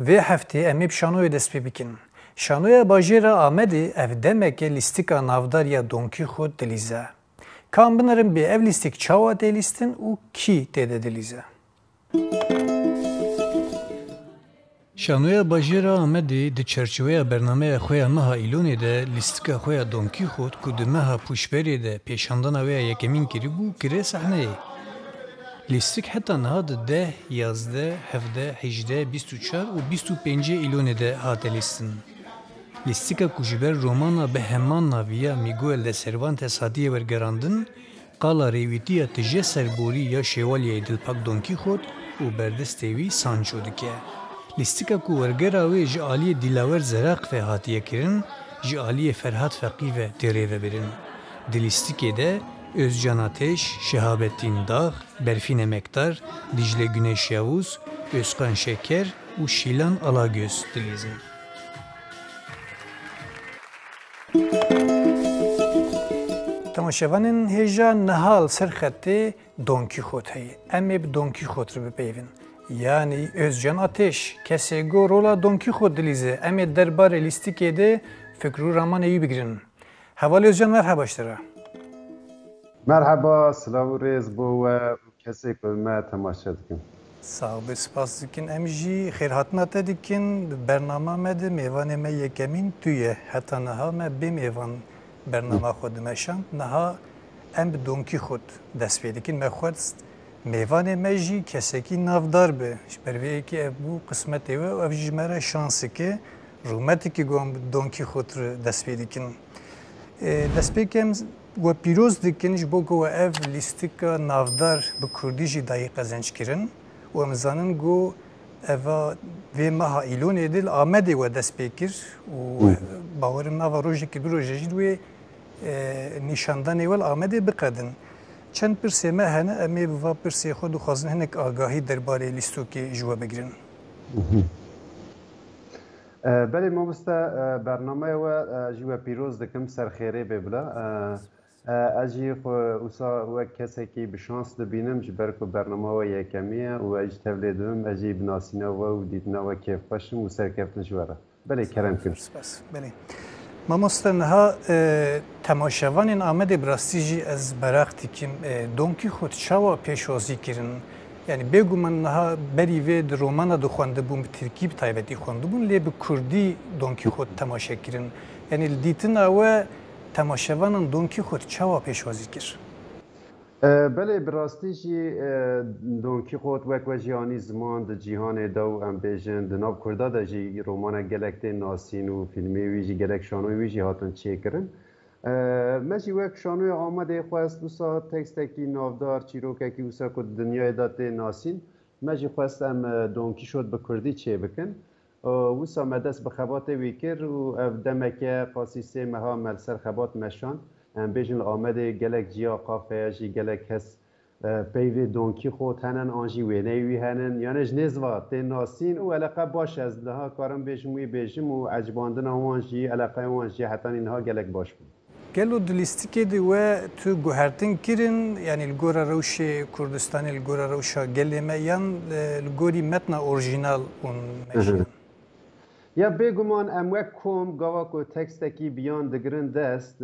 Vê heftê em ê bi şanoyê dest pê bikin. Şanoya bajêra Amedê ev demeke lîstika navdariya Don Quixote dilîze. Kan binirin bê ev lîstik çawa tê lîstin û kî tê de dilîze. Şanoya bajêra Amedê di çerçeveya bernameya xwe ya meha îlonê de lîstika xwe ya Don Quixote ku di meha pûşberê de pêşandana wê ya yekemîn kiribû kire sahneyê. Lîstik heta niha di 10, 11, 17, 18, 24 û 25 îlonê de hate lîstin. Lîstika ku ji ber romana bi heman naviya Miguel de Cervantes hatiye wergerandin, qala rêwîtiya tije serborî ya şêwalyayê dilpak Don Quixote û berdestê wî Sancho dike. Lîstika ku wergera wê ji aliyê Dilawer Zeraq ve hatiye kirin, ji aliyê Ferhat Feqî ve tê rêvebirin. Di lîstikê de Özcan Ateş, Şehabettin Dağ, Berfin Emektar, Dicle Güneş Yavuz, Özkan Şeker û Şilan Alagöz dilîzin. Temaşevanên hêja nihal ser xetê Don Quixote heye. Em ê bi Don Quixote re bipeyvin. Yani Özcan Ateş, kesê got rola Don Quixote dilîze. Em ê derbarê lîstikê de fikr û ramanê wî bigirin. Heval Özcan merhaba iştira. Merhaba, selav rêz bo we kesê ku me temaşe dikin. Sağ ol, spas dikin. Em jî xêrhatina te dikin. Bernama me de mêvanê me yekemîn tu ye. Heta niha me bê mêvan bernama xwe dimeşand. Niha em bi Don Quixote dest pê dikin. Me xwest mêvanê me jî kesekî navdar be. Ji ber vê yekî ev bû qismetê we, ev ji me re şanseke rûmetekî got bi Don Quixote re dest pê dikin. Destpêkê em we pîroz dikin ji bo ku ev lîstika navdar bi Kurdî jî dayê qezenc kirin û em zanin got eva vê meha îlonê dil Amedê we dest pê kir û bawerim nava rojekî du roje jî wê nîşandanê wel Amedê biqedin. Çend pirsê me hene em ê bi va pirsê xwe dixwazin hinek agahî derbarê lîstokê ji we bigirin. Belê mamoste bernameya we ji we pîroz dikim serxêrê bê bila. Ez jî wisa wek kesekî bi şans dibînim ji ber ku bernama we yekemî ye û ez ji tevlê dibim ez jî bi nasîna we û dîtina we kêfxweşim û serkeftin ji we re. Belê kerem kin. Belê. Mamoste niha temaşevanên Amedê bi rastî jî ez beraq dikim Don Quixote çawa pêşwazî kirin. Yani bêguman niha berî vê di romana dixwendibûn bi Tirkî bi taybetî xwendibûn lê bi Kurdî Don Quixote temaşe kirin. Yani li dîtina we temaşevanan Don Quixote çawa pêşwazî kir? Belê bi rastî jî Don Quixote wek we jiyanî ziman di cîhanê de û em bêjin di nav Kurda de jî romana gelek tê nasîn û filmê wî jî gelek şanoyê wî jî hatin çêkirin. Me jî wek şanoya Amedê xwest wisa tekstekî navdar çîrokekî wisa ku dinyayê de tê nasîn me jî xwest em Don Quixote bi Kurdî çê bikin. Wisa me dest bi xebatê wî kir û ev demeke qasî sê meha me li ser xebat meşand. Em bêjin li Amedê gelek ciya qafeya jî gelek kes peyvê Don Quixote henin an jî wêneyê wî henin. Yani ji nêzva tê nasîn û eleqe baş ez niha karim bêjim wî bêjim û ecbandina wan jî eleqeya wan jî hetanî niha gelek baş bû. Gelo di lîstikê de we tu guhertin kirin yani li gora rewşê Kurdistanê li gora rewşa gelê me yan li gorî metna orjînal û meşîn. Ya bêguman em wek kom gava ku tekstekî biyan digirin dest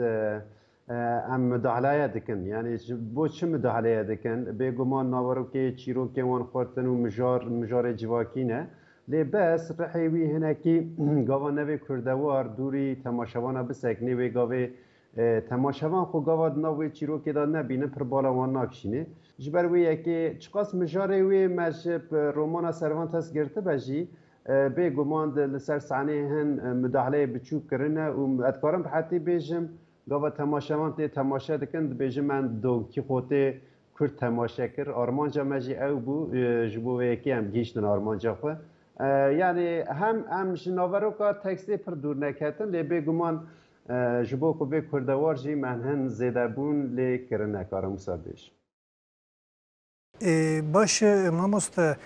em müdahaleye dikin. Yani bo çi müdahaleye dikin? Bêguman nawerokê çîrokên wan xwartin û mijarê civakî ne. Lê bes rihê wî hinekî gava nevê Kurdewar dûrî temaşevana biseknê wê gavê temaşevan xwe gava di nav wê çîrokê de nebînin pir bala wan nakişîne. Ji ber wê yekê çiqas mijarê wê me ji romana Cervantes girtibe jî bêguman li ser sahneyê hin müdahaleyê biçûk kirine û ez karim hetî bêjim gava temaşevan tê temaşe dikin dibêjim me Don Quixote Kurd temaşe kir. Armanca me jî ew bû ji bo wê yekê em gîştin armanca xwe. Yani hem em ji naveroka tekstê pir dûr neketin lê bêguman ji bo ku vê Kurdewar jî me hin zêdebûn lê kirine karim wisa bêjim. Baş mamoste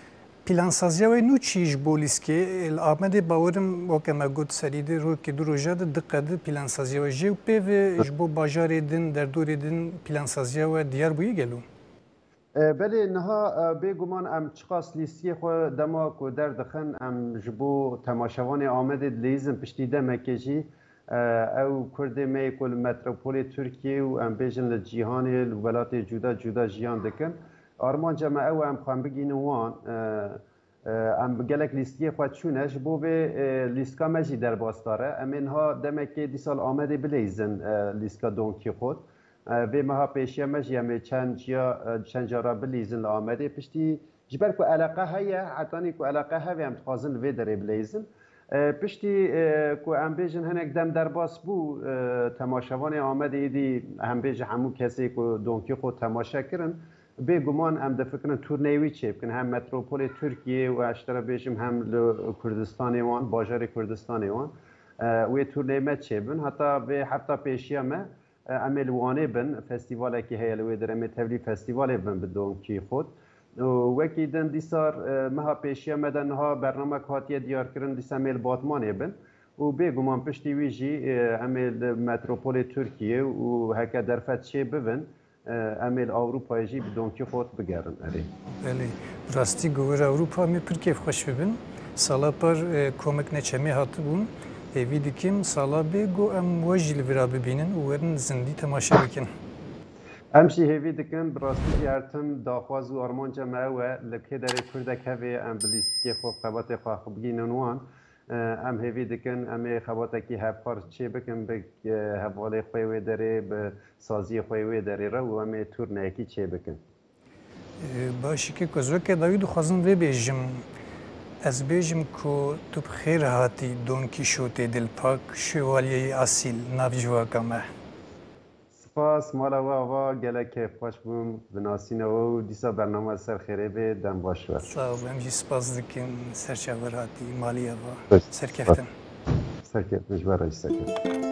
plansaziya wê nû çî ji bo lîskê li Amedê bawerim weke me got serî de rokê du roja de diqede plansaziya we jê û pê ve ji bo bajarê din derdorê din plansaziya we diyar bûye gelo? بله نها بگمان ام چقاس لیستی خو دما کو در دخن ام جبو تماشاوان آمده لیزم پشتی دمکه جی او کرد می کل متروپول ترکیه و ام بیجن لجیهان ولات جدا جدا جیان دکن آرمان جمع او ام خواهم بگین وان ام گلک لیستی خو چونش بو به لیستکا مجی در باستاره امین ها دمکه دی سال آمده بلیزن لیستکا دونکی خود به مها پیشیا مجیه چند جارا بلیزن آمده پشتی جبر کو علاقه هیا حتانی کو علاقه هیا هم تخازن وی داره بلیزن پشتی کو ام بیجن هنگ دم در باس بو تماشاوان آمده ایدی هم بیج همو کسی کو دونکی خود تماشا کرن به گمان ام د فکرن تورنیوی چه بکن هم متروپول ترکیه و اشترا بیجم هم کردستان وان باجار کردستان وان و تورنیمت چه بن حتی پیشیا ما عمل وانه بن فستیواله که هیل و درم تبلی فستیواله بن بدون کی خود وکی دن دیسار مها پیشیا مدن ها برنامه کاتیه دیار کردن دیس عمل باتمانه بن و به گمان پشتی ویجی عمل متروپول ترکیه و هک درفت چه ببن عمل اروپایی جی بدون کی خود بگردن اری. بله راستی گوور اروپا می پر کیف خوش ببین سالا پر کمک نچمی هات بون ایوی دیکیم سالا بگو ام وجیل ورا ببینن و ورن زندی تماشا بکن. امشی هیوی دکن براستی جارتم داخواز و آرمان جمعه و لکه در کردک هوی ام بلیستی خوب خبات خواهب بگینن وان ام هیوی دکن ام خبات کی هفار چه بکن به حواله خوی داره به سازی خوی داره را و ام تور نیکی چه بکن. باشی که کزوک داوید خوازن وی بیجم از بیجم که تو بخیر هاتی دون کیشوته دل پاک شوالیه اصیل نافجوا کمه. سپاس مالا و گلک خوش بوم بناسین و دیسا برنامه سر خیره به دم باش و. سلام همچی سپاس دکن سرچاور هاتی مالیه و سرکفتن. سرکفتن جوارای سرکفتن.